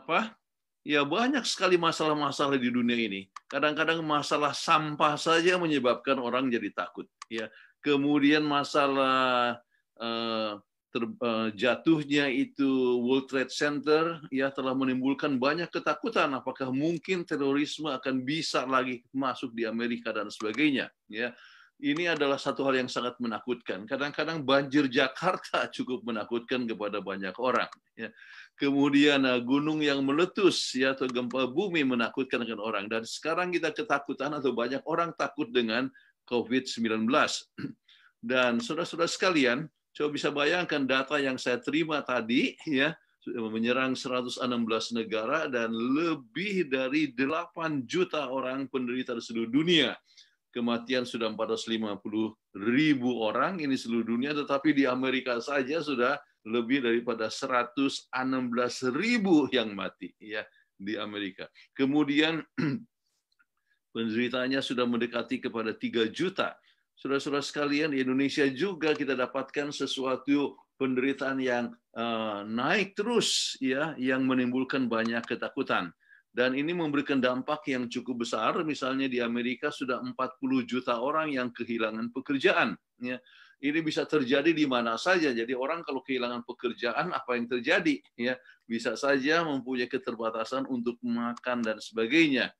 apa? Ya banyak sekali masalah-masalah di dunia ini. Kadang-kadang masalah sampah saja menyebabkan orang jadi takut. Ya, kemudian masalah jatuhnya itu World Trade Center ya telah menimbulkan banyak ketakutan. Apakah mungkin terorisme akan bisa lagi masuk di Amerika dan sebagainya? Ya, ini adalah satu hal yang sangat menakutkan. Kadang-kadang banjir Jakarta cukup menakutkan kepada banyak orang. Ya. Kemudian gunung yang meletus ya atau gempa bumi menakutkan dengan orang. Dan sekarang kita ketakutan atau banyak orang takut dengan COVID-19. Dan saudara-saudara sekalian, coba bisa bayangkan data yang saya terima tadi ya menyerang 116 negara dan lebih dari 8 juta orang penderita di seluruh dunia. Kematian sudah 450.000 orang ini seluruh dunia, tetapi di Amerika saja sudah lebih daripada 116.000 yang mati ya di Amerika. Kemudian penderitanya sudah mendekati kepada 3 juta. Saudara-saudara sekalian, di Indonesia juga kita dapatkan sesuatu penderitaan yang naik terus ya, yang menimbulkan banyak ketakutan. Dan ini memberikan dampak yang cukup besar. Misalnya di Amerika sudah 40 juta orang yang kehilangan pekerjaan. Ya. Ini bisa terjadi di mana saja. Jadi orang kalau kehilangan pekerjaan, apa yang terjadi? Ya, bisa saja mempunyai keterbatasan untuk makan dan sebagainya.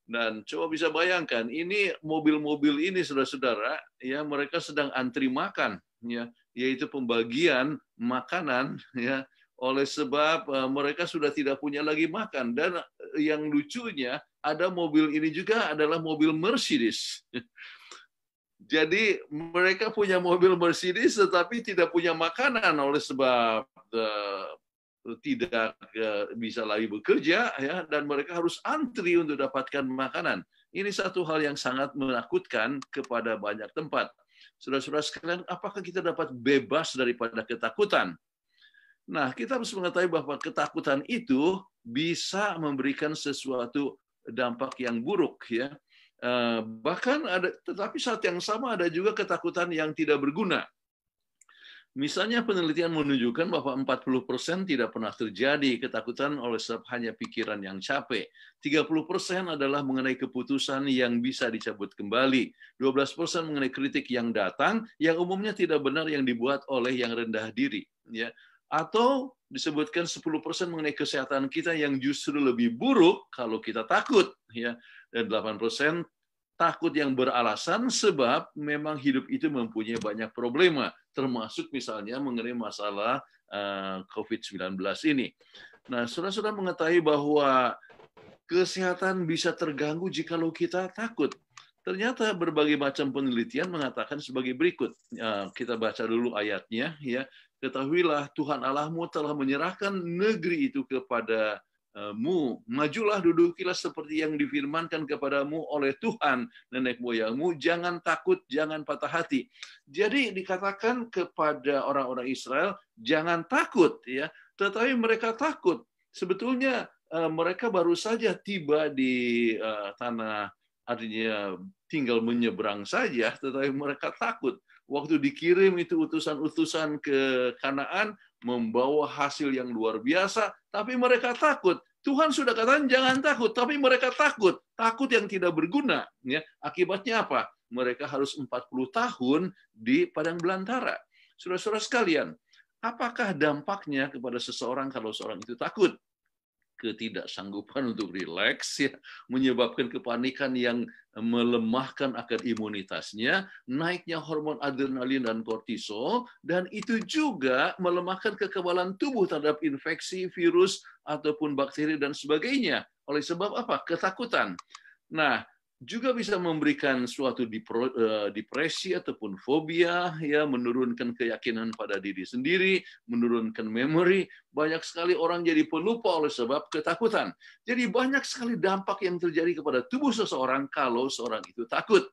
Dan coba bisa bayangkan, ini mobil-mobil ini, saudara-saudara, ya mereka sedang antri makan, ya, yaitu pembagian makanan, ya. Oleh sebab mereka sudah tidak punya lagi makan. Dan yang lucunya, ada mobil ini juga adalah mobil Mercedes. Jadi mereka punya mobil Mercedes tetapi tidak punya makanan oleh sebab tidak bisa lagi bekerja ya, dan mereka harus antri untuk dapatkan makanan. Ini satu hal yang sangat menakutkan kepada banyak tempat. Saudara-saudara sekalian, apakah kita dapat bebas daripada ketakutan? Nah, kita harus mengetahui bahwa ketakutan itu bisa memberikan sesuatu dampak yang buruk ya. Bahkan ada, tetapi saat yang sama ada juga ketakutan yang tidak berguna. Misalnya penelitian menunjukkan bahwa 40% tidak pernah terjadi ketakutan oleh sebab hanya pikiran yang capek. 30% adalah mengenai keputusan yang bisa dicabut kembali. 12% mengenai kritik yang datang, yang umumnya tidak benar yang dibuat oleh yang rendah diri. Ya. Atau disebutkan 10% mengenai kesehatan kita yang justru lebih buruk kalau kita takut. Ya. Dan 8% takut yang beralasan sebab memang hidup itu mempunyai banyak problema, termasuk misalnya mengenai masalah COVID-19 ini. Nah, saudara-saudara mengetahui bahwa kesehatan bisa terganggu jikalau kita takut. Ternyata berbagai macam penelitian mengatakan sebagai berikut. Kita baca dulu ayatnya. Ya. Ketahuilah Tuhan Allahmu telah menyerahkan negeri itu kepadamu. Majulah, dudukilah seperti yang difirmankan kepadamu oleh Tuhan nenek moyangmu. Jangan takut, jangan patah hati. Jadi dikatakan kepada orang-orang Israel, jangan takut, ya. Tetapi mereka takut. Sebetulnya mereka baru saja tiba di tanah, artinya tinggal menyeberang saja, tetapi mereka takut. Waktu dikirim itu utusan-utusan ke Kanaan, membawa hasil yang luar biasa, tapi mereka takut. Tuhan sudah katakan jangan takut, tapi mereka takut. Takut yang tidak berguna. Ya. Akibatnya apa? Mereka harus 40 tahun di padang belantara. Saudara-saudara sekalian, apakah dampaknya kepada seseorang kalau seorang itu takut? Ketidaksanggupan untuk rileks, ya, menyebabkan kepanikan yang melemahkan akar imunitasnya, naiknya hormon adrenalin dan kortisol, dan itu juga melemahkan kekebalan tubuh terhadap infeksi, virus, ataupun bakteri, dan sebagainya. Oleh sebab apa? Ketakutan. Nah, juga bisa memberikan suatu depresi ataupun fobia, ya, menurunkan keyakinan pada diri sendiri, menurunkan memori. Banyak sekali orang jadi pelupa oleh sebab ketakutan. Jadi banyak sekali dampak yang terjadi kepada tubuh seseorang kalau seorang itu takut.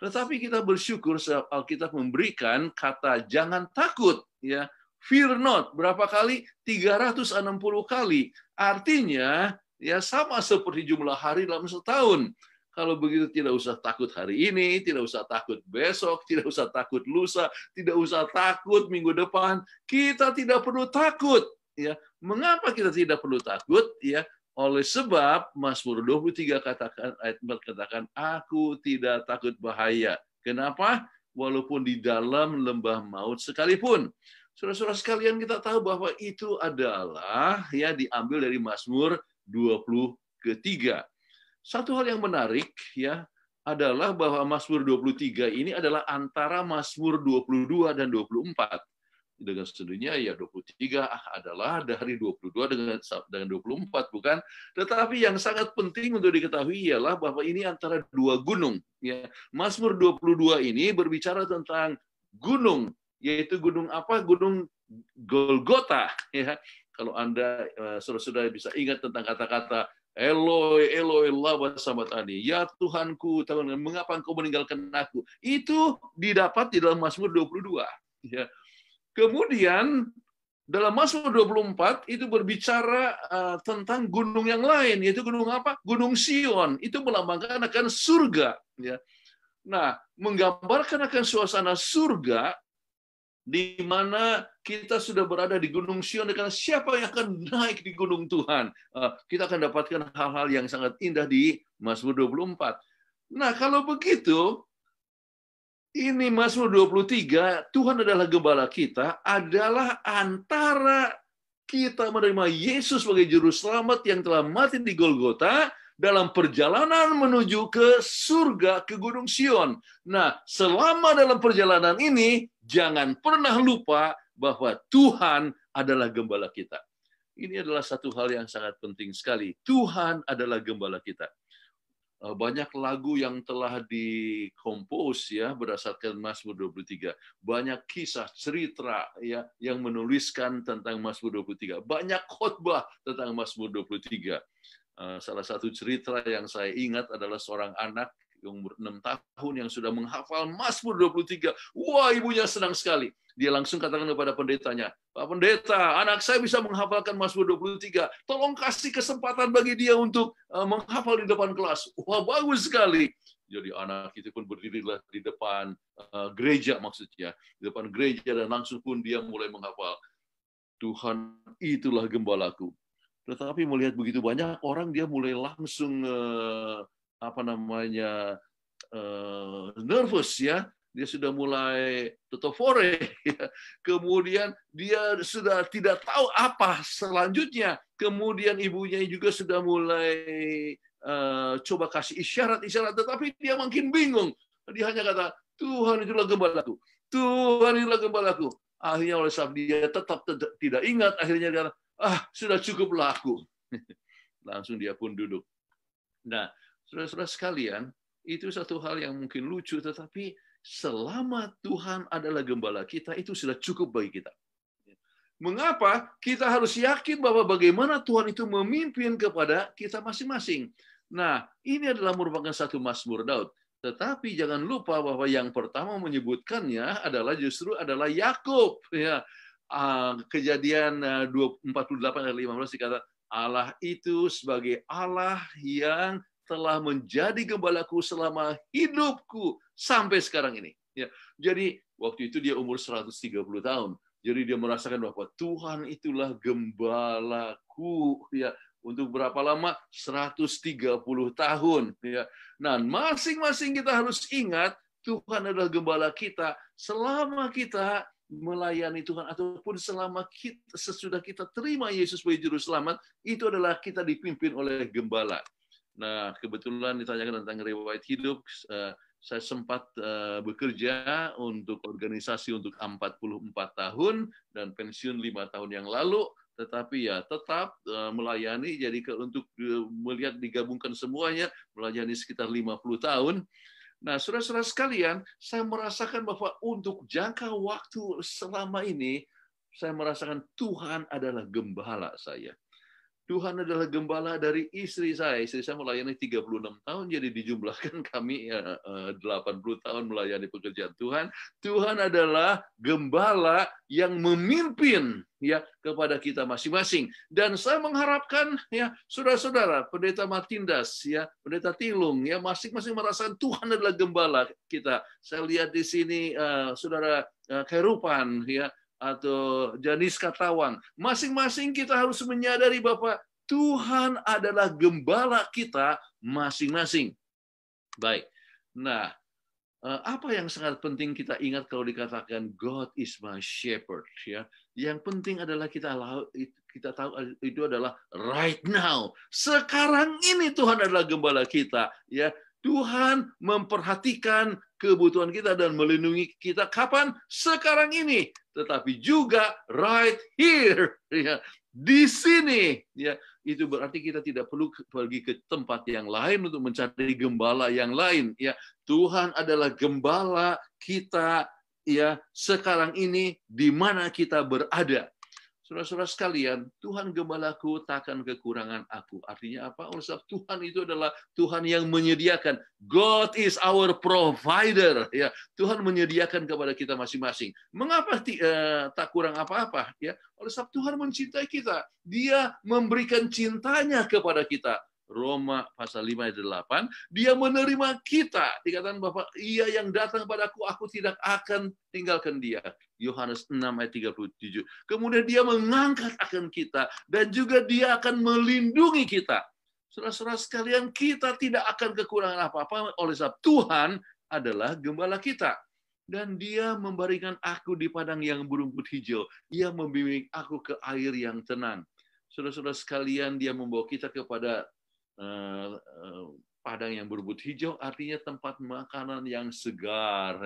Tetapi kita bersyukur Alkitab memberikan kata jangan takut, ya. Fear not. Berapa kali? 360 kali. Artinya ya sama seperti jumlah hari dalam setahun. Kalau begitu tidak usah takut hari ini, tidak usah takut besok, tidak usah takut lusa, tidak usah takut minggu depan. Kita tidak perlu takut. Ya, Mengapa kita tidak perlu takut? Ya, oleh sebab Mazmur 23 katakan, ayat 4 katakan, aku tidak takut bahaya. Kenapa? Walaupun di dalam lembah maut sekalipun. Saudara-saudara sekalian, kita tahu bahwa itu adalah ya diambil dari Mazmur 23. Satu hal yang menarik ya adalah bahwa Mazmur 23 ini adalah antara Mazmur 22 dan 24. Dengan sendirinya ya 23 adalah dari 22 dengan 24, bukan? Tetapi yang sangat penting untuk diketahui ialah bahwa ini antara dua gunung. Ya. Mazmur 22 ini berbicara tentang gunung, yaitu gunung apa? Gunung Golgota. Ya. Kalau Anda, saudara-saudara bisa ingat tentang kata-kata Eloi, Eloi, lama sabachthani. Ya Tuhanku, mengapa engkau meninggalkan aku? Itu didapat di dalam Mazmur 22. Ya. Kemudian dalam Mazmur 24 itu berbicara tentang gunung yang lain, yaitu gunung apa? Gunung Sion. Itu melambangkan akan surga. Ya. Nah, menggambarkan akan suasana surga di mana kita sudah berada di Gunung Sion, karena siapa yang akan naik di gunung Tuhan? Kita akan dapatkan hal-hal yang sangat indah di Mazmur 24. Nah, kalau begitu, ini Mazmur 23, Tuhan adalah gembala kita, adalah antara kita menerima Yesus sebagai juru selamat yang telah mati di Golgota dalam perjalanan menuju ke surga, ke Gunung Sion. Nah, selama dalam perjalanan ini, jangan pernah lupa bahwa Tuhan adalah gembala kita. Ini adalah satu hal yang sangat penting sekali. Tuhan adalah gembala kita. Banyak lagu yang telah dikompos ya berdasarkan Mazmur 23. Banyak kisah cerita ya yang menuliskan tentang Mazmur 23. Banyak khotbah tentang Mazmur 23. Salah satu cerita yang saya ingat adalah seorang anak yang umur 6 tahun yang sudah menghafal Mazmur 23. Wah, ibunya senang sekali. Dia langsung katakan kepada pendetanya, Pak Pendeta, anak saya bisa menghafalkan Mazmur 23. Tolong kasih kesempatan bagi dia untuk menghafal di depan kelas. Wah, bagus sekali. Jadi anak itu pun berdirilah di depan gereja maksudnya. Di depan gereja dan langsung pun dia mulai menghafal. Tuhan itulah gembalaku. Tetapi melihat begitu banyak orang, dia mulai langsung nervous ya. Dia sudah mulai tetofore, ya. Kemudian dia sudah tidak tahu apa selanjutnya. Kemudian ibunya juga sudah mulai coba kasih isyarat-isyarat, tetapi dia makin bingung. Dia hanya kata, Tuhan itulah gembalaku. Tuhan itulah gembalaku. Akhirnya oleh sebab dia tetap tidak ingat, akhirnya dia kata, sudah cukuplah aku. Langsung dia pun duduk. Nah, saudara-saudara sekalian, itu satu hal yang mungkin lucu, tetapi selama Tuhan adalah gembala kita, itu sudah cukup bagi kita. Mengapa? Kita harus yakin bahwa bagaimana Tuhan itu memimpin kepada kita masing-masing. Nah, ini adalah merupakan satu Mazmur Daud. Tetapi jangan lupa bahwa yang pertama menyebutkannya justru adalah Yakub. Ya. Kejadian 48 ayat 15 dikata, Allah itu sebagai Allah yang telah menjadi gembalaku selama hidupku sampai sekarang ini. Ya, jadi waktu itu dia umur 130 tahun. Jadi dia merasakan bahwa Tuhan itulah gembalaku. Ya, untuk berapa lama? 130 tahun. Ya. Nah, masing-masing kita harus ingat Tuhan adalah gembala kita selama kita melayani Tuhan ataupun selama sesudah kita terima Yesus sebagai juru selamat, itu adalah kita dipimpin oleh gembala. Nah, kebetulan ditanyakan tentang riwayat hidup, saya sempat bekerja untuk organisasi untuk 44 tahun dan pensiun 5 tahun yang lalu, tetapi ya tetap melayani, jadi untuk melihat digabungkan semuanya, melayani sekitar 50 tahun. Nah, saudara-saudara sekalian, saya merasakan bahwa untuk jangka waktu selama ini, saya merasakan Tuhan adalah gembala saya. Tuhan adalah gembala dari istri saya. Istri saya melayani 36 tahun, jadi dijumlahkan kami 80 tahun melayani pekerjaan Tuhan. Tuhan adalah gembala yang memimpin ya kepada kita masing-masing. Dan saya mengharapkan ya saudara-saudara, Pendeta Martindas ya, Pendeta Tilung ya, masing-masing merasakan Tuhan adalah gembala kita. Saya lihat di sini saudara Kerupan ya, atau Janis Katawang. Masing-masing kita harus menyadari bahwa Tuhan adalah gembala kita masing-masing. Baik. Nah, apa yang sangat penting kita ingat kalau dikatakan God is my shepherd, ya. Yang penting adalah kita tahu itu adalah right now. Sekarang ini Tuhan adalah gembala kita, ya. Tuhan memperhatikan kebutuhan kita dan melindungi kita kapan? Sekarang ini, tetapi juga right here, ya. Di sini, ya. Itu berarti kita tidak perlu pergi ke tempat yang lain untuk mencari gembala yang lain, ya. Tuhan adalah gembala kita, ya, sekarang ini di mana kita berada. Saudara-saudara sekalian, Tuhan gembalaku takkan kekurangan aku. Artinya apa? Oleh sebab Tuhan itu adalah Tuhan yang menyediakan. God is our provider. Ya, Tuhan menyediakan kepada kita masing-masing. Mengapa tak kurang apa-apa? Ya, oleh sebab Tuhan mencintai kita. Dia memberikan cintanya kepada kita. Roma pasal 5 ayat 8, dia menerima kita. Dikatakan bahwa ia yang datang padaku, aku tidak akan tinggalkan dia. Yohanes 6 ayat 37. Kemudian dia mengangkat akan kita dan juga dia akan melindungi kita. Saudara-saudara sekalian, kita tidak akan kekurangan apa-apa oleh sebab Tuhan adalah gembala kita. Dan dia membaringkan aku di padang yang berumput hijau. Ia membimbing aku ke air yang tenang. Saudara-saudara sekalian, dia membawa kita kepada padang yang berumput hijau, artinya tempat makanan yang segar.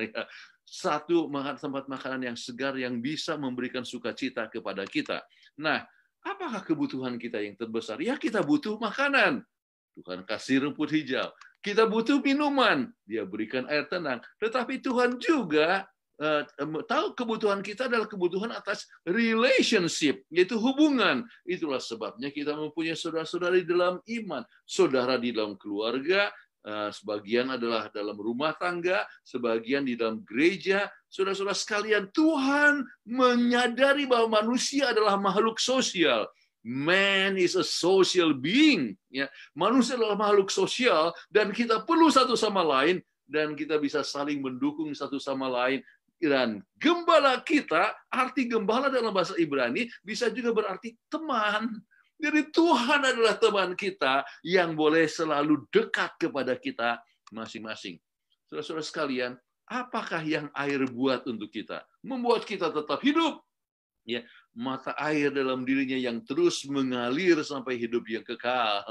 Satu tempat makanan yang segar yang bisa memberikan sukacita kepada kita. Nah, apakah kebutuhan kita yang terbesar? Ya, kita butuh makanan. Tuhan kasih rumput hijau. Kita butuh minuman. Dia berikan air tenang. Tetapi Tuhan juga tahu kebutuhan kita adalah kebutuhan atas relationship, yaitu hubungan. Itulah sebabnya kita mempunyai saudara-saudari dalam iman, saudara di dalam keluarga, sebagian adalah dalam rumah tangga, sebagian di dalam gereja. Saudara-saudara sekalian, Tuhan menyadari bahwa manusia adalah makhluk sosial. Man is a social being. Ya, manusia adalah makhluk sosial dan kita perlu satu sama lain dan kita bisa saling mendukung satu sama lain. Dan gembala kita, arti gembala dalam bahasa Ibrani bisa juga berarti teman. Jadi Tuhan adalah teman kita yang boleh selalu dekat kepada kita masing-masing. Saudara-saudara sekalian, apakah yang air buat untuk kita? Membuat kita tetap hidup. Ya, mata air dalam dirinya yang terus mengalir sampai hidup yang kekal.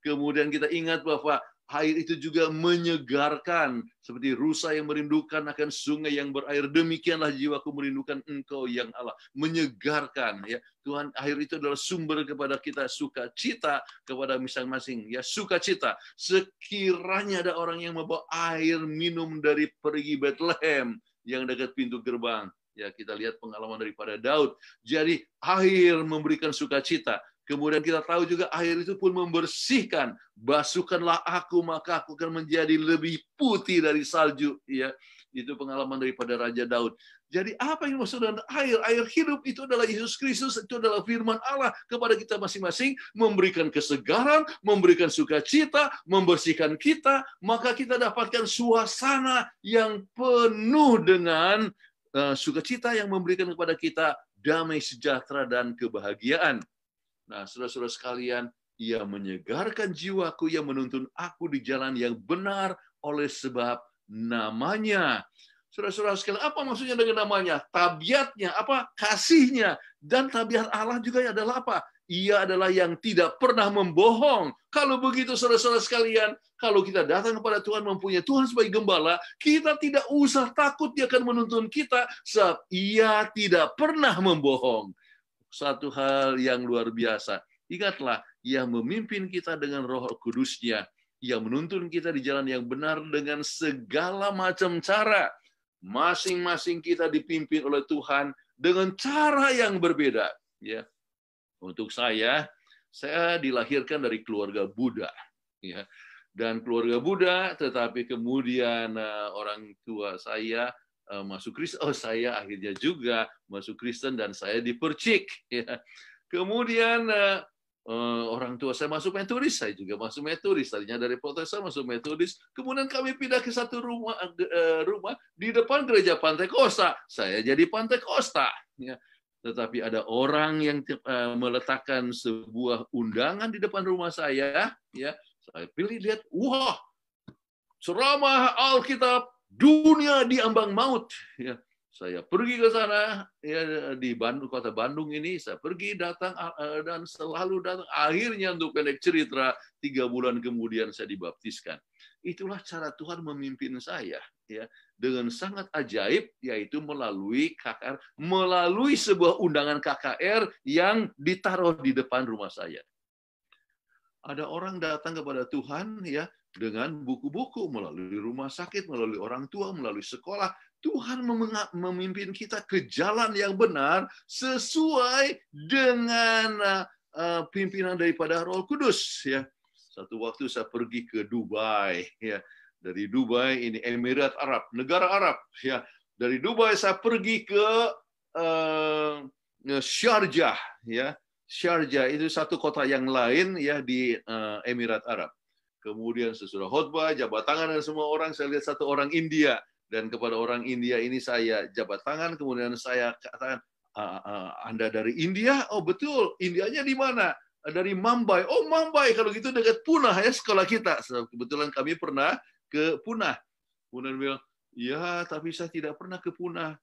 Kemudian kita ingat bahwa air itu juga menyegarkan, seperti rusa yang merindukan akan sungai yang berair. Demikianlah jiwaku merindukan Engkau yang Allah. Menyegarkan, ya. Tuhan, air itu adalah sumber kepada kita sukacita kepada masing-masing. Ya, sukacita. Sekiranya ada orang yang membawa air minum dari perigi Bethlehem yang dekat pintu gerbang. Ya, kita lihat pengalaman daripada Daud. Jadi air memberikan sukacita. Kemudian kita tahu juga air itu pun membersihkan. Basuhkanlah aku, maka aku akan menjadi lebih putih dari salju. Ya, itu pengalaman daripada Raja Daud. Jadi apa yang dimaksud dengan air? Air hidup itu adalah Yesus Kristus, itu adalah firman Allah kepada kita masing-masing, memberikan kesegaran, memberikan sukacita, membersihkan kita, maka kita dapatkan suasana yang penuh dengan sukacita yang memberikan kepada kita damai sejahtera dan kebahagiaan. Nah, saudara-saudara sekalian, ia menyegarkan jiwaku, yang menuntun aku di jalan yang benar oleh sebab namanya. Saudara-saudara sekalian, apa maksudnya dengan namanya? Tabiatnya, apa? Kasihnya. Dan tabiat Allah juga adalah apa? Ia adalah yang tidak pernah membohong. Kalau begitu, saudara-saudara sekalian, kalau kita datang kepada Tuhan, mempunyai Tuhan sebagai gembala, kita tidak usah takut Dia akan menuntun kita, sebab Ia tidak pernah membohong. Satu hal yang luar biasa. Ingatlah, Ia memimpin kita dengan Roh Kudus-Nya. Ia menuntun kita di jalan yang benar dengan segala macam cara. Masing-masing kita dipimpin oleh Tuhan dengan cara yang berbeda. Ya, untuk saya dilahirkan dari keluarga Buddha. Ya, dan keluarga Buddha, tetapi kemudian orang tua saya masuk Kristen. Oh, saya akhirnya juga masuk Kristen dan saya dipercik. Ya. Kemudian orang tua saya masuk Metodis, saya juga masuk Metodis. Tadinya dari Protestan masuk Metodis. Kemudian kami pindah ke satu rumah di depan gereja Pantai Kosta. Saya jadi Pantai Kosta. ya. Tetapi ada orang yang meletakkan sebuah undangan di depan rumah saya, ya. Saya pilih lihat, wah, ceramah Alkitab, dunia di ambang maut, ya. Saya pergi ke sana, ya, di Bandung, kota Bandung ini, saya pergi datang dan selalu datang. Akhirnya untuk pendek cerita 3 bulan kemudian saya dibaptiskan. Itulah cara Tuhan memimpin saya, ya, dengan sangat ajaib, yaitu melalui KKR, melalui sebuah undangan KKR yang ditaruh di depan rumah saya. Ada orang datang kepada Tuhan, ya, dengan buku-buku, melalui rumah sakit, melalui orang tua, melalui sekolah. Tuhan memimpin kita ke jalan yang benar sesuai dengan pimpinan daripada Roh Kudus, ya. Satu waktu saya pergi ke Dubai, ya. Dari Dubai, ini Emirat Arab, negara Arab, ya. Dari Dubai saya pergi ke Sharjah, ya. Sharjah itu satu kota yang lain, ya, di Emirat Arab. Kemudian sesudah khotbah, jabat tangan dengan semua orang, saya lihat satu orang India, dan kepada orang India ini saya jabat tangan, kemudian saya katakan, Anda dari India? Oh betul, Indianya di mana? Dari Mumbai. Oh Mumbai, kalau gitu dekat Punah, ya, sekolah kita. Kebetulan kami pernah ke Punah. Kemudian bilang, ya tapi saya tidak pernah ke Punah.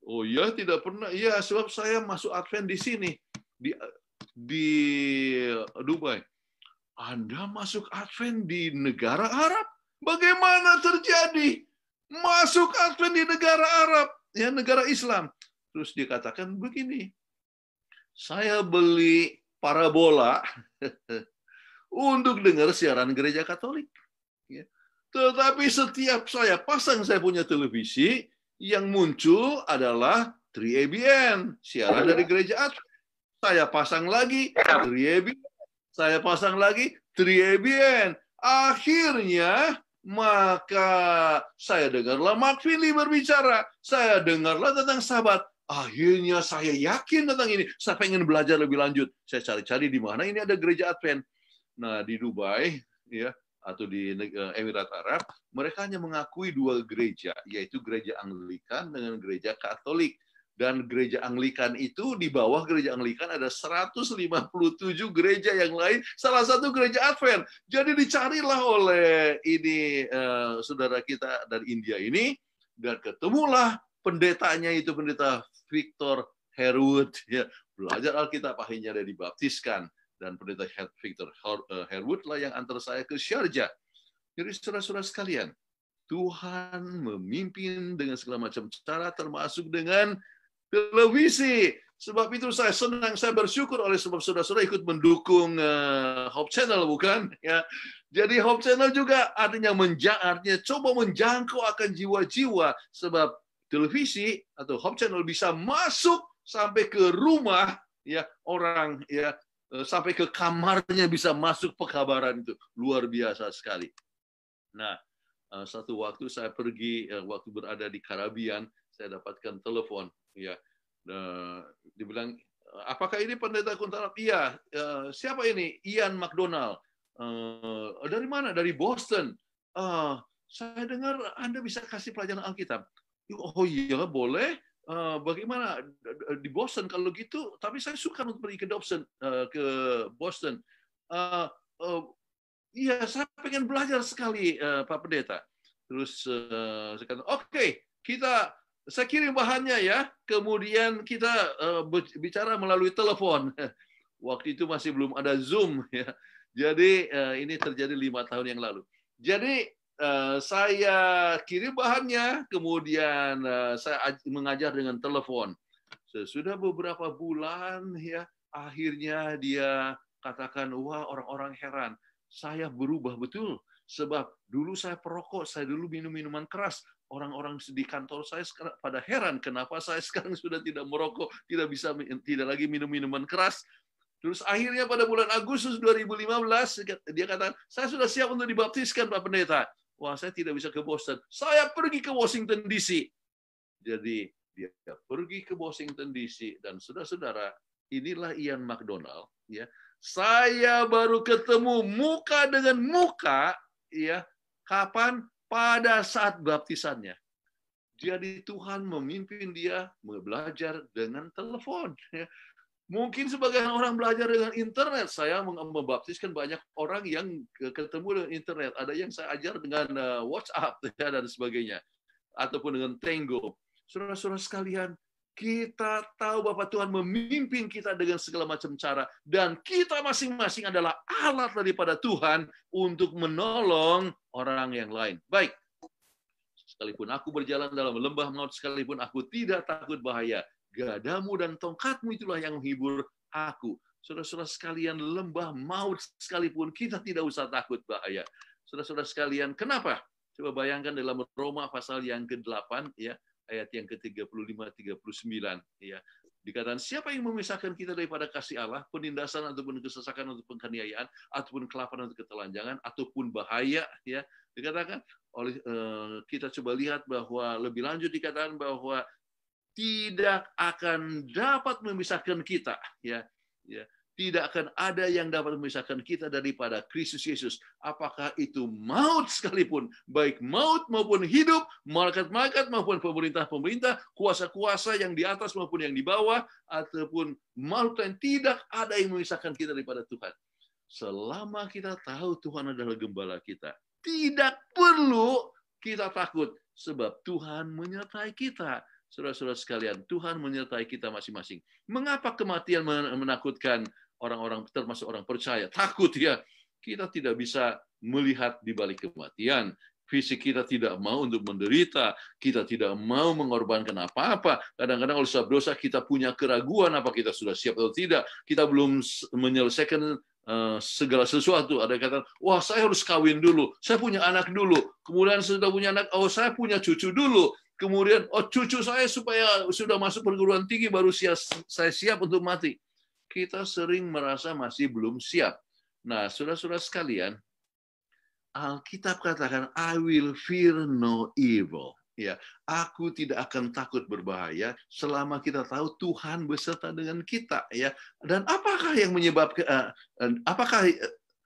Oh ya, tidak pernah. Ya, sebab saya masuk Advent di sini, di Dubai. Anda masuk Advent di negara Arab? Bagaimana terjadi? Masuk Advent di negara Arab, ya, negara Islam. Terus dikatakan begini, saya beli parabola untuk dengar siaran gereja Katolik. Ya. Tetapi setiap saya pasang saya punya televisi, yang muncul adalah 3ABN, siaran dari gereja Advent. Saya pasang lagi 3ABN. Saya pasang lagi 3ABN. Akhirnya, maka saya dengarlah Mark Finley berbicara. Saya dengarlah tentang sahabat. Akhirnya saya yakin tentang ini. Saya pengen belajar lebih lanjut. Saya cari-cari di mana ini ada gereja Advent. Nah, di Dubai, ya, atau di Emirat Arab, mereka hanya mengakui 2 gereja, yaitu gereja Anglikan dengan gereja Katolik. Dan gereja Anglikan itu, di bawah gereja Anglikan ada 157 gereja yang lain, salah satu gereja Advent. Jadi dicarilah oleh ini saudara kita dari India ini, dan ketemulah pendetanya itu, pendeta Victor Harewood, ya, belajar Alkitab, akhirnya dia dibaptiskan, dan pendeta Victor Harewood lah yang antar saya ke Sharjah. Jadi saudara-saudara sekalian, Tuhan memimpin dengan segala macam cara, termasuk dengan televisi. Sebab itu saya senang, saya bersyukur oleh sebab saudara-saudara ikut mendukung Hope Channel, bukan? Ya. Jadi Hope Channel juga artinya coba menjangkau akan jiwa-jiwa, sebab televisi atau Hope Channel bisa masuk sampai ke rumah, ya, orang, ya, sampai ke kamarnya bisa masuk pekabaran itu. Luar biasa sekali. Nah, satu waktu saya pergi, waktu berada di Karabian, saya dapatkan telepon, ya, dibilang, apakah ini pendeta Kuntarap? Iya. Siapa ini? Ian McDonald. Dari mana? Dari Boston. Saya dengar Anda bisa kasih pelajaran Alkitab. Oh iya, boleh. Bagaimana di Boston kalau gitu? Tapi saya suka untuk pergi ke Boston. Iya, saya pengen belajar sekali, Pak Pendeta. Terus saya kata, oke, saya kirim bahannya ya. Kemudian kita bicara melalui telepon. Waktu itu masih belum ada Zoom, ya. Jadi ini terjadi 5 tahun yang lalu. Jadi saya kirim bahannya, kemudian saya mengajar dengan telepon. Sesudah beberapa bulan, ya, akhirnya dia katakan, wah, orang-orang heran. Saya berubah betul, sebab dulu saya perokok, saya dulu minum minuman keras. Orang-orang di kantor saya sekarang pada heran kenapa saya sekarang sudah tidak merokok, tidak lagi minum minuman keras. Terus akhirnya pada bulan Agustus 2015 dia katakan, saya sudah siap untuk dibaptiskan, Pak Pendeta. Wah, saya tidak bisa ke Boston. Saya pergi ke Washington DC. Jadi dia pergi ke Washington DC, dan saudara-saudara, inilah Ian McDonald, ya. Saya baru ketemu muka dengan muka, ya, kapan? Pada saat baptisannya. Jadi Tuhan memimpin dia belajar dengan telepon. Mungkin sebagian orang belajar dengan internet. Saya membaptiskan banyak orang yang ketemu dengan internet. Ada yang saya ajar dengan WhatsApp dan sebagainya. Ataupun dengan Tango. Saudara-saudara sekalian, kita tahu bahwa Tuhan memimpin kita dengan segala macam cara. Dan kita masing-masing adalah alat daripada Tuhan untuk menolong orang yang lain. Baik. Sekalipun aku berjalan dalam lembah maut, sekalipun aku tidak takut bahaya. Gadamu dan tongkatmu itulah yang menghibur aku. Saudara-saudara sekalian, lembah maut sekalipun kita tidak usah takut bahaya. Saudara-saudara sekalian, kenapa? Coba bayangkan dalam Roma pasal yang ke-8, ya, ayat yang ke-35-39. Ya. Dikatakan, siapa yang memisahkan kita daripada kasih Allah, penindasan ataupun kesesakan atau penganiayaan, ataupun kelaparan atau ketelanjangan, ataupun bahaya. Ya. Dikatakan, oleh kita coba lihat bahwa lebih lanjut dikatakan bahwa tidak akan dapat memisahkan kita, ya, tidak akan ada yang dapat memisahkan kita daripada Kristus Yesus. Apakah itu maut sekalipun, baik maut maupun hidup, malaikat-malaikat maupun pemerintah-pemerintah, kuasa-kuasa yang di atas maupun yang di bawah, ataupun makhluk lain, tidak ada yang memisahkan kita daripada Tuhan. Selama kita tahu Tuhan adalah gembala kita, tidak perlu kita takut, sebab Tuhan menyertai kita. Saudara-saudara sekalian, Tuhan menyertai kita masing-masing. Mengapa kematian menakutkan orang-orang, termasuk orang percaya? Takut ya. Kita tidak bisa melihat di balik kematian. Fisik kita tidak mau untuk menderita. Kita tidak mau mengorbankan apa-apa. Kadang-kadang oleh sebab dosa kita punya keraguan apa kita sudah siap atau tidak. Kita belum menyelesaikan segala sesuatu. Ada yang kata, wah saya harus kawin dulu, saya punya anak dulu, kemudian sudah punya anak, oh saya punya cucu dulu, kemudian oh cucu saya supaya sudah masuk perguruan tinggi baru saya siap untuk mati. Kita sering merasa masih belum siap. Nah, saudara-saudara sekalian, Alkitab katakan, I will fear no evil. Ya, aku tidak akan takut berbahaya selama kita tahu Tuhan beserta dengan kita. Ya, dan apakah yang menyebabkan? Apakah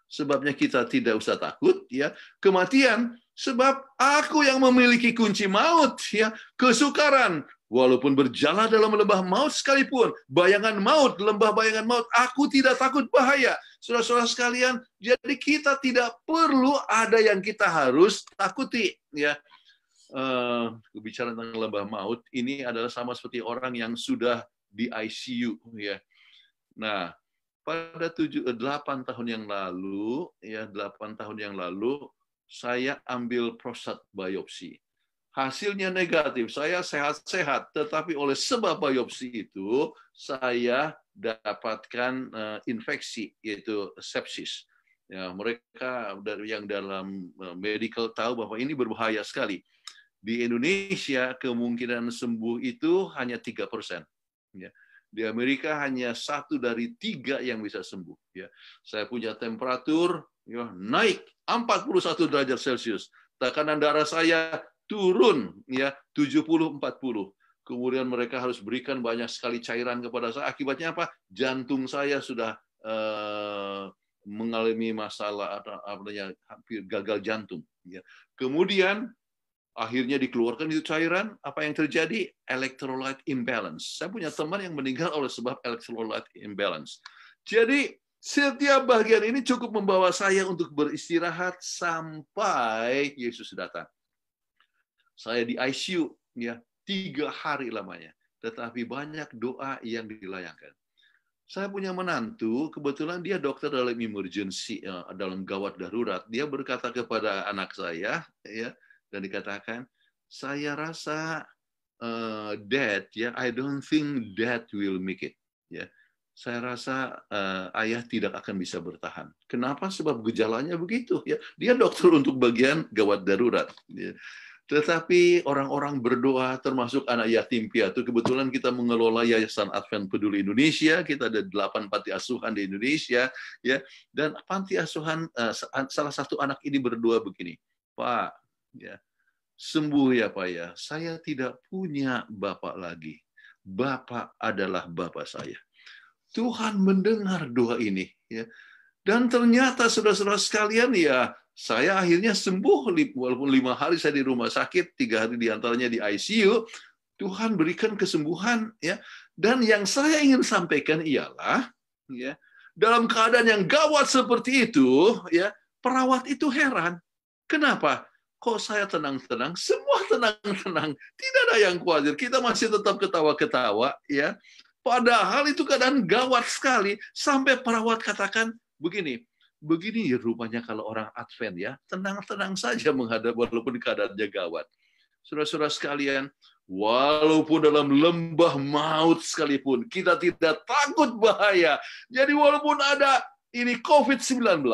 sebabnya kita tidak usah takut? Ya, kematian. Sebab aku yang memiliki kunci maut. Ya, kesukaran. Walaupun berjalan dalam lembah maut sekalipun, bayangan maut, lembah bayangan maut, aku tidak takut bahaya. Saudara-saudara sekalian, jadi kita tidak perlu ada yang kita harus takuti. Ya. Bicara tentang lembah maut, ini adalah sama seperti orang yang sudah di ICU, ya. Nah, pada 8 tahun yang lalu, ya 8 tahun yang lalu, saya ambil prostat biopsi. Hasilnya negatif, saya sehat-sehat, tetapi oleh sebab biopsi itu, saya dapatkan infeksi, yaitu sepsis. Ya, mereka yang dalam medical tahu bahwa ini berbahaya sekali. Di Indonesia kemungkinan sembuh itu hanya 3%. Ya. Di Amerika hanya 1 dari 3 yang bisa sembuh. Ya. Saya punya temperatur ya, naik 41 derajat Celcius. Tekanan darah saya turun ya 70-40. Kemudian mereka harus berikan banyak sekali cairan kepada saya. Akibatnya apa? Jantung saya sudah mengalami masalah hampir gagal jantung. Ya. Kemudian akhirnya dikeluarkan itu cairan, apa yang terjadi? Electrolyte imbalance. Saya punya teman yang meninggal oleh sebab electrolyte imbalance. Jadi, setiap bagian ini cukup membawa saya untuk beristirahat sampai Yesus datang. Saya di ICU, ya 3 hari lamanya. Tetapi banyak doa yang dilayangkan. Saya punya menantu, kebetulan dia dokter dalam emergency, dalam gawat darurat. Dia berkata kepada anak saya, ya, dan dikatakan, saya rasa dad, ya, I don't think dad will make it. Ya, saya rasa ayah tidak akan bisa bertahan. Kenapa? Sebab gejalanya begitu. Ya, dia dokter untuk bagian gawat darurat. Ya. Tetapi orang-orang berdoa, termasuk anak yatim piatu. Kebetulan kita mengelola Yayasan Advent Peduli Indonesia. Kita ada 8 panti asuhan di Indonesia. Ya, dan panti asuhan salah satu anak ini berdoa begini, Pak. Ya, sembuh ya Pak ya. Saya tidak punya Bapak lagi. Bapak adalah Bapak saya. Tuhan mendengar doa ini. Ya. Dan ternyata saudara-saudara sekalian ya saya akhirnya sembuh, walaupun 5 hari saya di rumah sakit, 3 hari diantaranya di ICU. Tuhan berikan kesembuhan, ya. Dan yang saya ingin sampaikan ialah, ya, dalam keadaan yang gawat seperti itu, ya, perawat itu heran. Kenapa? Kok saya tenang-tenang? Semua tenang-tenang. Tidak ada yang khawatir. Kita masih tetap ketawa-ketawa, ya. Padahal itu keadaan gawat sekali. Sampai perawat katakan begini rupanya kalau orang Advent, ya, tenang-tenang saja menghadap walaupun keadaannya gawat. Saudara-saudara sekalian, walaupun dalam lembah maut sekalipun, kita tidak takut bahaya. Jadi walaupun ada ini COVID-19,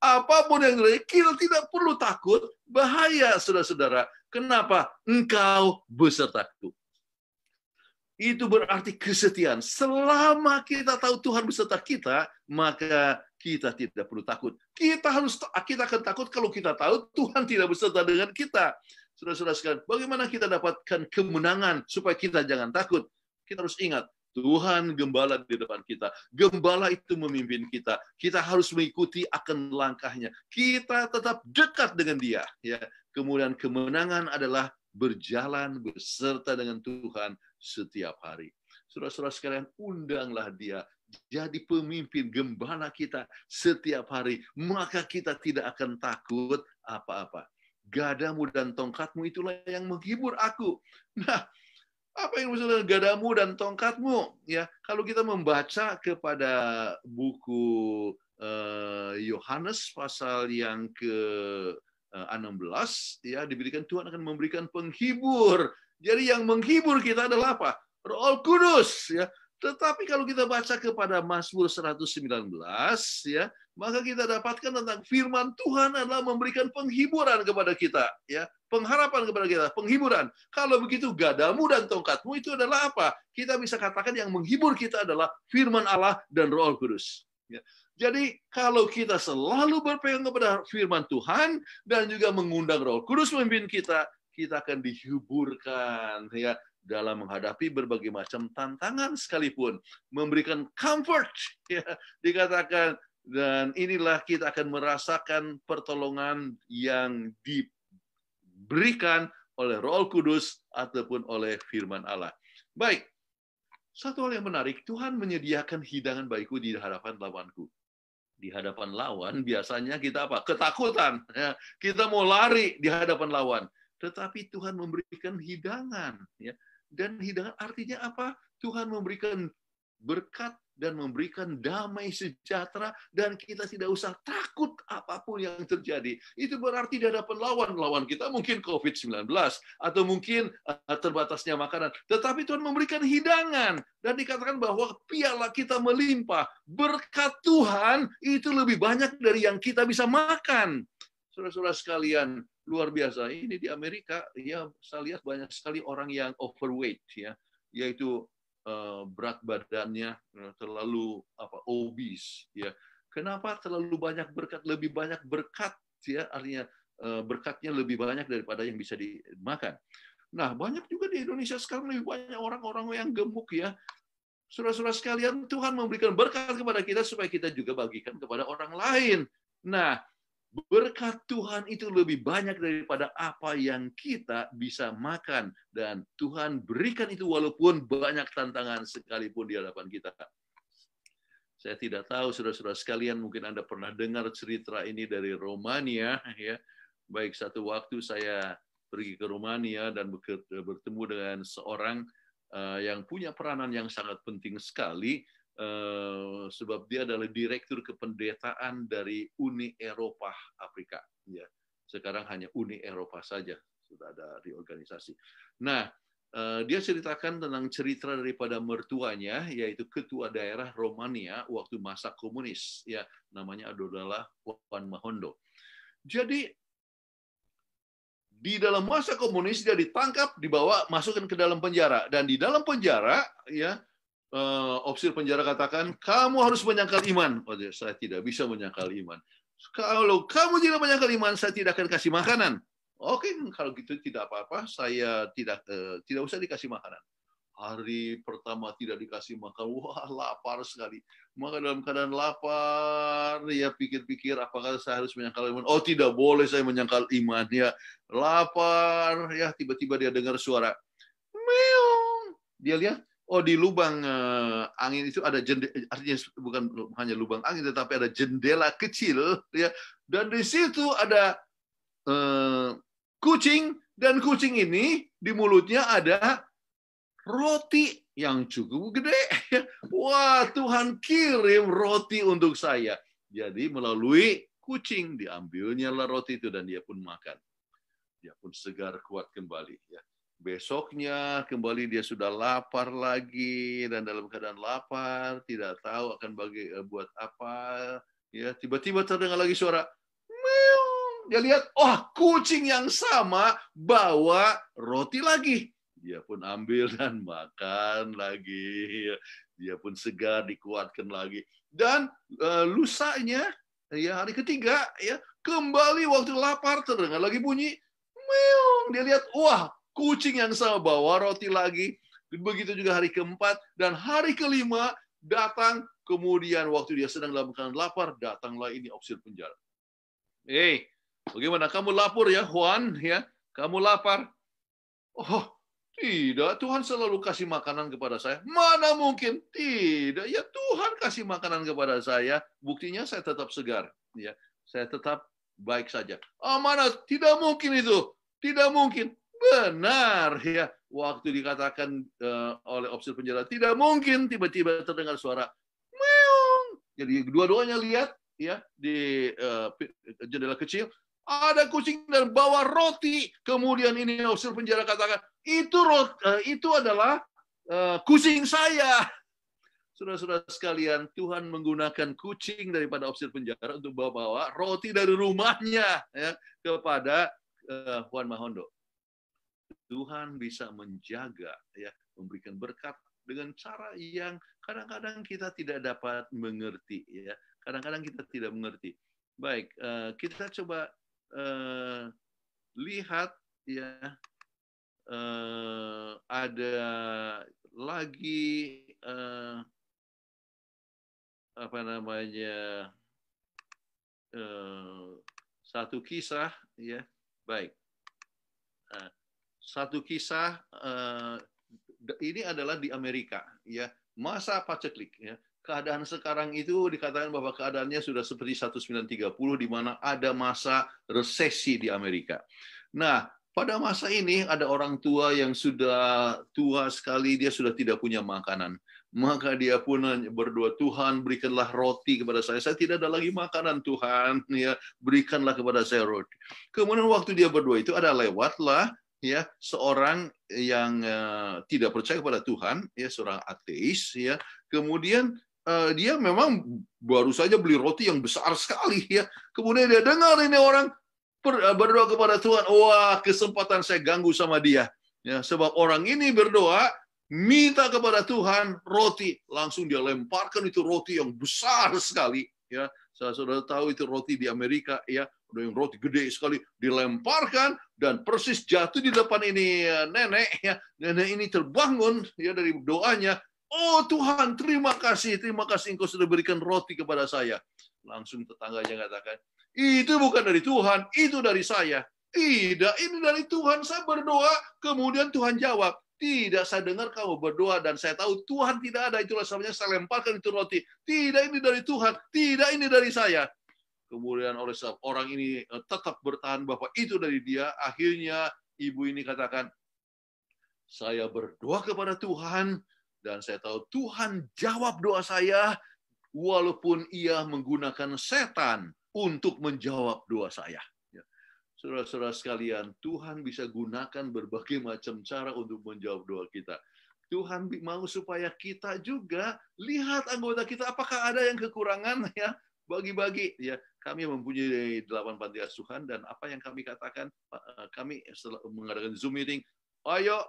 apapun yang terjadi, kita tidak perlu takut bahaya, saudara-saudara. Kenapa? Engkau besertaku. Itu berarti kesetiaan. Selama kita tahu Tuhan beserta kita, maka kita tidak perlu takut. Kita akan takut kalau kita tahu Tuhan tidak beserta dengan kita. Saudara-saudara sekalian, bagaimana kita dapatkan kemenangan supaya kita jangan takut? Kita harus ingat, Tuhan gembala di depan kita. Gembala itu memimpin kita. Kita harus mengikuti akan langkahnya. Kita tetap dekat dengan Dia. Ya. Kemudian kemenangan adalah berjalan beserta dengan Tuhan setiap hari. Saudara-saudara sekalian, undanglah Dia jadi pemimpin gembala kita setiap hari. Maka kita tidak akan takut apa-apa. Gadamu dan tongkatmu itulah yang menghibur aku. Nah, apa yang maksudnya gadamu dan tongkatmu? Ya, kalau kita membaca kepada buku Yohanes pasal yang ke-16, ya, diberikan Tuhan akan memberikan penghibur. Jadi yang menghibur kita adalah apa? Roh Kudus, ya. Tetapi kalau kita baca kepada Mazmur 119, ya, maka kita dapatkan tentang firman Tuhan adalah memberikan penghiburan kepada kita, ya, pengharapan kepada kita, penghiburan. Kalau begitu gadamu dan tongkatmu itu adalah apa? Kita bisa katakan yang menghibur kita adalah firman Allah dan Roh Kudus. Ya. Jadi kalau kita selalu berpegang kepada firman Tuhan dan juga mengundang Roh Kudus memimpin kita, kita akan dihiburkan, ya, dalam menghadapi berbagai macam tantangan sekalipun, memberikan comfort, ya, dikatakan, dan inilah kita akan merasakan pertolongan yang diberikan oleh Roh Kudus ataupun oleh firman Allah. Baik, satu hal yang menarik, Tuhan menyediakan hidangan bagiku di hadapan lawanku. Di hadapan lawan biasanya kita apa? Ketakutan, ya. Kita mau lari di hadapan lawan. Tetapi Tuhan memberikan hidangan, ya. Dan hidangan artinya apa? Tuhan memberikan berkat dan memberikan damai sejahtera dan kita tidak usah takut apapun yang terjadi. Itu berarti di hadapan lawan kita mungkin COVID-19 atau mungkin terbatasnya makanan. Tetapi Tuhan memberikan hidangan dan dikatakan bahwa piala kita melimpah. Berkat Tuhan itu lebih banyak dari yang kita bisa makan. Saudara-saudara sekalian, luar biasa. Ini di Amerika, ya, saya lihat banyak sekali orang yang overweight, ya, yaitu berat badannya terlalu obese, ya. Kenapa? Terlalu banyak berkat, lebih banyak berkat, ya, artinya berkatnya lebih banyak daripada yang bisa dimakan. Nah, banyak juga di Indonesia sekarang lebih banyak orang-orang yang gemuk, ya. Saudara-saudara sekalian, Tuhan memberikan berkat kepada kita supaya kita juga bagikan kepada orang lain. Nah, berkat Tuhan itu lebih banyak daripada apa yang kita bisa makan. Dan Tuhan berikan itu walaupun banyak tantangan sekalipun di hadapan kita. Saya tidak tahu, saudara-saudara sekalian, mungkin Anda pernah dengar cerita ini dari Romania. Ya. Baik, satu waktu saya pergi ke Romania dan bertemu dengan seorang yang punya peranan yang sangat penting sekali. Sebab dia adalah direktur kependetaan dari Uni Eropa Afrika. Ya, sekarang hanya Uni Eropa saja sudah ada di organisasi. Nah, dia ceritakan tentang cerita daripada mertuanya, yaitu ketua daerah Romania waktu masa komunis. Ya, namanya adalah Juan Mahondo. Jadi di dalam masa komunis dia ditangkap, dibawa, masukkan ke dalam penjara, dan di dalam penjara, ya. Ofisir penjara katakan, kamu harus menyangkal iman. Oh, saya tidak bisa menyangkal iman. Kalau kamu tidak menyangkal iman, saya tidak akan kasih makanan. Oke, kalau gitu tidak apa-apa, saya tidak usah dikasih makanan. Hari pertama tidak dikasih makan, wah lapar sekali. Maka dalam keadaan lapar, ya pikir-pikir apakah saya harus menyangkal iman. Oh tidak boleh saya menyangkal iman. Ya, lapar, ya tiba-tiba dia dengar suara. Meong. Dia lihat, oh di lubang angin itu ada jendela, artinya bukan hanya lubang angin, tetapi ada jendela kecil. Ya, dan di situ ada kucing, dan kucing ini di mulutnya ada roti yang cukup gede. Wah, Tuhan kirim roti untuk saya. Jadi melalui kucing diambilnya lah roti itu dan dia pun makan. Dia pun segar kuat kembali. Ya. Besoknya kembali dia sudah lapar lagi dan dalam keadaan lapar tidak tahu akan buat apa. Ya, tiba-tiba terdengar lagi suara meong. Dia lihat, oh kucing yang sama bawa roti lagi. Dia pun ambil dan makan lagi. Dia pun segar, dikuatkan lagi. Dan lusanya, ya hari ketiga, ya kembali waktu lapar terdengar lagi bunyi, meong. Dia lihat, wah kucing yang sama bawa roti lagi. Begitu juga hari keempat dan hari kelima datang. Kemudian waktu dia sedang dalam keadaan lapar, datanglah ini ofisir penjara. Bagaimana kamu lapar ya, Juan? Ya, kamu lapar? Oh, tidak, Tuhan selalu kasih makanan kepada saya. Mana mungkin? Tidak, ya Tuhan kasih makanan kepada saya. Buktinya saya tetap segar. Ya, saya tetap baik saja. Mana? Tidak mungkin itu. Tidak mungkin. Benar. Ya, waktu dikatakan oleh ofisir penjara, tidak mungkin. Tiba-tiba terdengar suara meong. Jadi dua-duanya lihat ya di jendela kecil. Ada kucing dan bawa roti. Kemudian ini ofisir penjara katakan, itu adalah kucing saya. Saudara-saudara sekalian, Tuhan menggunakan kucing daripada ofisir penjara untuk bawa roti dari rumahnya ya, kepada Juan Mahondo. Tuhan bisa menjaga, ya, memberikan berkat dengan cara yang kadang-kadang kita tidak dapat mengerti. Ya, kadang-kadang kita tidak mengerti. Baik, kita coba lihat ya, ada lagi apa namanya satu kisah ya. Baik, satu kisah ini adalah di Amerika ya, masa paceklik ya. Keadaan sekarang itu dikatakan bahwa keadaannya sudah seperti 1930 di mana ada masa resesi di Amerika. Nah, pada masa ini ada orang tua yang sudah tua sekali, dia sudah tidak punya makanan. Maka dia pun berdoa, Tuhan berikanlah roti kepada saya. Saya tidak ada lagi makanan Tuhan, ya berikanlah kepada saya roti. Kemudian waktu dia berdoa itu ada lewatlah ya seorang yang tidak percaya kepada Tuhan, ya seorang ateis, ya kemudian dia memang baru saja beli roti yang besar sekali ya. Kemudian dia dengar ini orang berdoa kepada Tuhan. Wah, kesempatan saya ganggu sama dia. Ya, sebab orang ini berdoa minta kepada Tuhan roti, langsung dia lemparkan itu roti yang besar sekali ya. Saudara tahu itu roti di Amerika ya, yang roti gede sekali dilemparkan dan persis jatuh di depan ini nenek ya. Nenek ini terbangun ya dari doanya. Oh Tuhan, terima kasih Engkau sudah berikan roti kepada saya. Langsung tetangganya katakan, itu bukan dari Tuhan, itu dari saya. Tidak, ini dari Tuhan. Saya berdoa, kemudian Tuhan jawab. Tidak, saya dengar kamu berdoa dan saya tahu Tuhan tidak ada. Itulah sebabnya saya lemparkan itu roti. Tidak, ini dari Tuhan. Tidak, ini dari saya. Kemudian oleh sebab orang ini tetap bertahan bahwa itu dari dia. Akhirnya ibu ini katakan, saya berdoa kepada Tuhan dan saya tahu Tuhan jawab doa saya walaupun ia menggunakan setan untuk menjawab doa saya. Saudara-saudara sekalian, Tuhan bisa gunakan berbagai macam cara untuk menjawab doa kita. Tuhan mau supaya kita juga lihat anggota kita apakah ada yang kekurangan ya, bagi-bagi ya. Kami mempunyai 8 panti asuhan dan apa yang kami katakan, kami setelah mengadakan Zoom meeting, ayo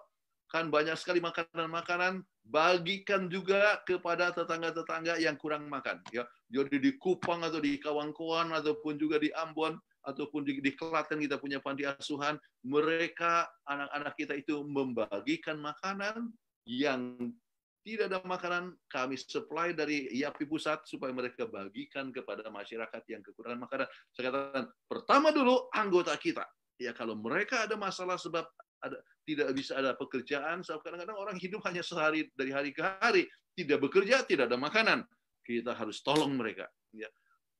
kan banyak sekali makanan-makanan, bagikan juga kepada tetangga-tetangga yang kurang makan ya. Jadi di Kupang atau di Kawangkoan ataupun juga di Ambon ataupun di Klaten kita punya panti asuhan, mereka anak-anak kita itu membagikan makanan yang tidak ada makanan, kami supply dari YAPI pusat supaya mereka bagikan kepada masyarakat yang kekurangan makanan. Saya katakan, pertama dulu anggota kita. Ya, kalau mereka ada masalah sebab tidak bisa ada pekerjaan, sebab kadang-kadang orang hidup hanya sehari dari hari ke hari, tidak bekerja, tidak ada makanan. Kita harus tolong mereka. Ya.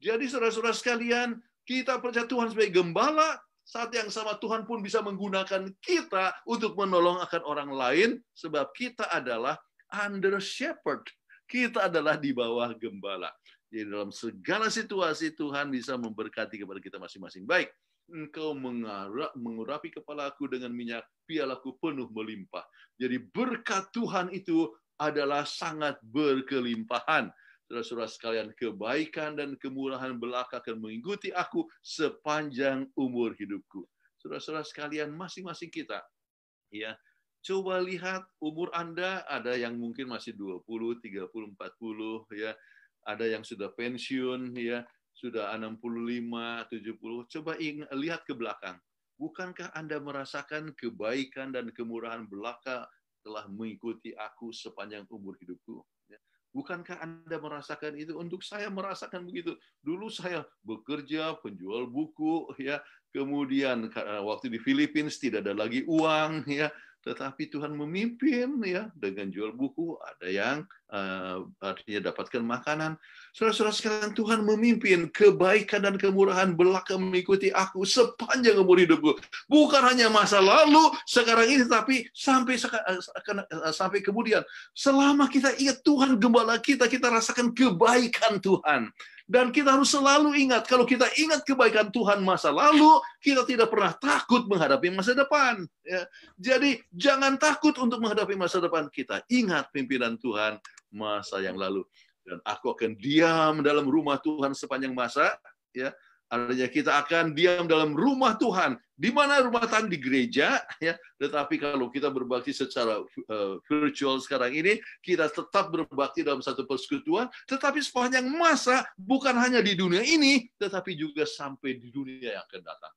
Jadi saudara-saudara sekalian, kita percaya Tuhan sebagai gembala, saat yang sama Tuhan pun bisa menggunakan kita untuk menolong akan orang lain, sebab kita adalah under shepherd. Kita adalah di bawah gembala. Jadi dalam segala situasi Tuhan bisa memberkati kepada kita masing-masing. Baik, engkau mengurapi kepalaku dengan minyak, pialaku penuh melimpah. Jadi berkat Tuhan itu adalah sangat berkelimpahan. Saudara-saudara sekalian, kebaikan dan kemurahan belaka akan mengikuti aku sepanjang umur hidupku. Saudara-saudara sekalian, masing-masing kita, ya, coba lihat umur Anda, ada yang mungkin masih 20, 30, 40, ya. Ada yang sudah pensiun, ya, sudah 65, 70. Coba lihat ke belakang. Bukankah Anda merasakan kebaikan dan kemurahan belaka telah mengikuti aku sepanjang umur hidupku? Ya. Bukankah Anda merasakan itu? Untuk saya merasakan begitu. Dulu saya bekerja, penjual buku, ya. Kemudian waktu di Filipina tidak ada lagi uang, ya. Tetapi Tuhan memimpin, ya, dengan jual buku, ada yang artinya dapatkan makanan. Saudara-saudara sekalian, Tuhan memimpin kebaikan dan kemurahan belaka mengikuti aku sepanjang umur hidupku. Bukan hanya masa lalu, sekarang ini, tapi sampai kemudian. Selama kita ingat Tuhan gembala kita, kita rasakan kebaikan Tuhan. Dan kita harus selalu ingat, kalau kita ingat kebaikan Tuhan masa lalu, kita tidak pernah takut menghadapi masa depan. Ya. Jadi, jangan takut untuk menghadapi masa depan kita. Ingat pimpinan Tuhan masa yang lalu. Dan aku akan diam dalam rumah Tuhan sepanjang masa. Ya. Artinya kita akan diam dalam rumah Tuhan. Di mana rumah Tuhan? Di gereja. Ya. Tetapi kalau kita berbakti secara virtual sekarang ini, kita tetap berbakti dalam satu persekutuan. Tetapi sepanjang masa, bukan hanya di dunia ini, tetapi juga sampai di dunia yang akan datang.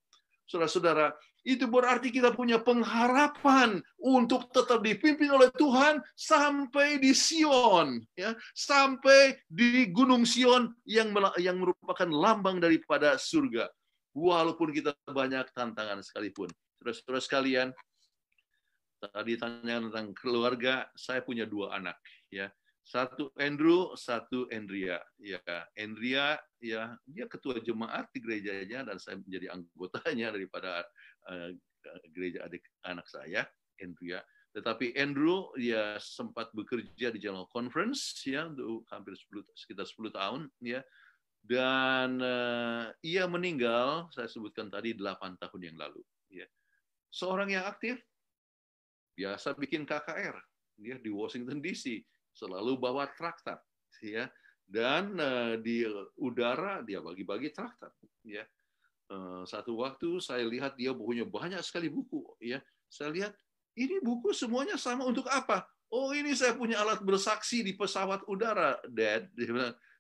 Saudara-saudara, itu berarti kita punya pengharapan untuk tetap dipimpin oleh Tuhan sampai di Sion, ya, sampai di Gunung Sion yang merupakan lambang daripada surga. Walaupun kita banyak tantangan sekalipun. Saudara-saudara sekalian, tadi tanya tentang keluarga, saya punya 2 anak, ya. Satu Andrew, satu Andrea. Ya, Andrea, ya, dia ketua jemaat di gerejanya dan saya menjadi anggotanya daripada gereja adik anak saya, Andrea. Tetapi Andrew, ya, sempat bekerja di General Conference, ya, untuk hampir sekitar 10 tahun, ya. Dan ia meninggal, saya sebutkan tadi 8 tahun yang lalu. Ya. Seorang yang aktif, biasa bikin KKR, dia di Washington DC. Selalu bawa traktor, ya, dan di udara dia bagi-bagi traktor, ya. Satu waktu saya lihat dia punya banyak sekali buku, ya. Saya lihat ini buku semuanya sama untuk apa? Oh, ini saya punya alat bersaksi di pesawat udara, Dad.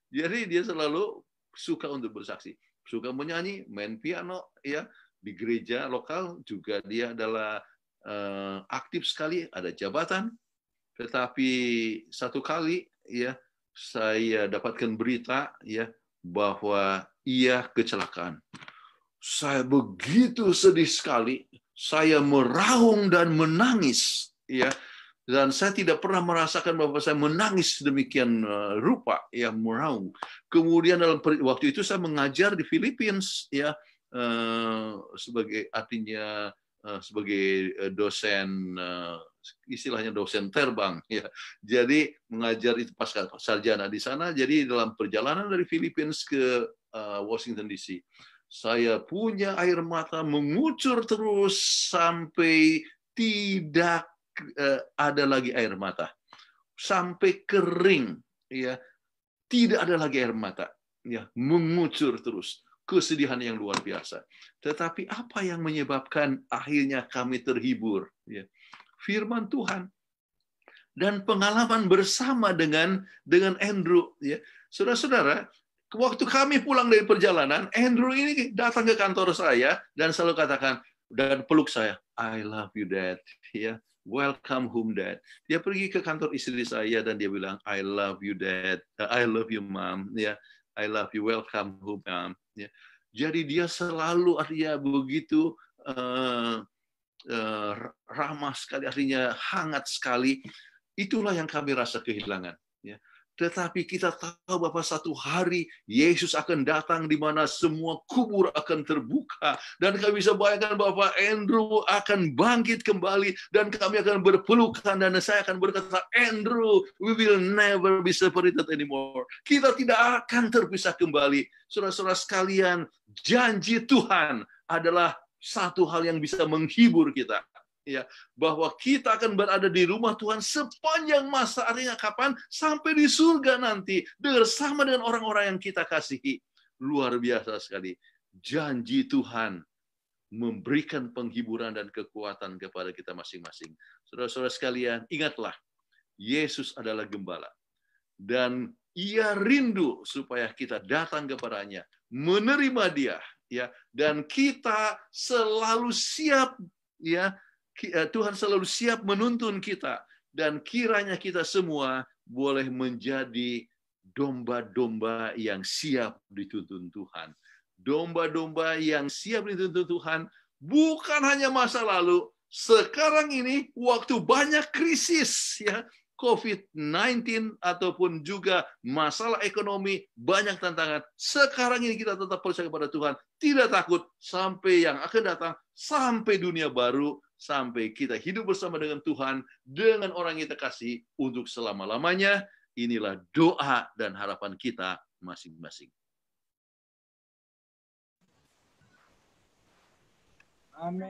Jadi dia selalu suka untuk bersaksi, suka menyanyi, main piano, ya. Di gereja lokal juga dia adalah aktif sekali, ada jabatan. Tetapi satu kali, ya, saya dapatkan berita, ya, bahwa ia kecelakaan. Saya begitu sedih sekali. Saya meraung dan menangis, ya. Dan saya tidak pernah merasakan bahwa saya menangis demikian rupa, ya, meraung. Kemudian dalam waktu itu saya mengajar di Filipina, ya, sebagai artinya sebagai dosen, istilahnya dosen terbang, ya. Jadi mengajar itu pasca sarjana di sana. Jadi dalam perjalanan dari Filipina ke Washington DC, saya punya air mata mengucur terus sampai tidak ada lagi air mata, sampai kering, ya, tidak ada lagi air mata, ya, mengucur terus. Kesedihan yang luar biasa. Tetapi apa yang menyebabkan akhirnya kami terhibur? Ya. Firman Tuhan dan pengalaman bersama dengan Andrew. Ya. Saudara-saudara, waktu kami pulang dari perjalanan, Andrew ini datang ke kantor saya dan selalu katakan dan peluk saya, I love you, Dad. Ya, welcome home dad. Dia pergi ke kantor istri saya dan dia bilang, I love you dad, I love you mom, ya, I love you, welcome home mom. Ya. Jadi dia selalu artinya begitu ramah sekali, artinya hangat sekali. Itulah yang kami rasa kehilangan. Ya. Tetapi kita tahu bahwa satu hari Yesus akan datang di mana semua kubur akan terbuka. Dan kami bisa bayangkan bahwa Andrew akan bangkit kembali. Dan kami akan berpelukan. Dan saya akan berkata, Andrew, we will never be separated anymore. Kita tidak akan terpisah kembali. Saudara-saudara sekalian, janji Tuhan adalah satu hal yang bisa menghibur kita. Ya, bahwa kita akan berada di rumah Tuhan sepanjang masa, artinya kapan? Sampai di surga nanti bersama dengan orang-orang yang kita kasihi. Luar biasa sekali. Janji Tuhan memberikan penghiburan dan kekuatan kepada kita masing-masing. Saudara-saudara sekalian, ingatlah, Yesus adalah gembala. Dan Ia rindu supaya kita datang kepadanya, menerima Dia, ya, dan kita selalu siap, ya. Tuhan selalu siap menuntun kita, dan kiranya kita semua boleh menjadi domba-domba yang siap dituntun Tuhan. Domba-domba yang siap dituntun Tuhan, bukan hanya masa lalu, sekarang ini waktu banyak krisis, ya, COVID-19 ataupun juga masalah ekonomi, banyak tantangan. Sekarang ini kita tetap percaya kepada Tuhan, tidak takut sampai yang akan datang, sampai dunia baru, sampai kita hidup bersama dengan Tuhan, dengan orang yang kita kasih untuk selama-lamanya. Inilah doa dan harapan kita masing-masing. Amin.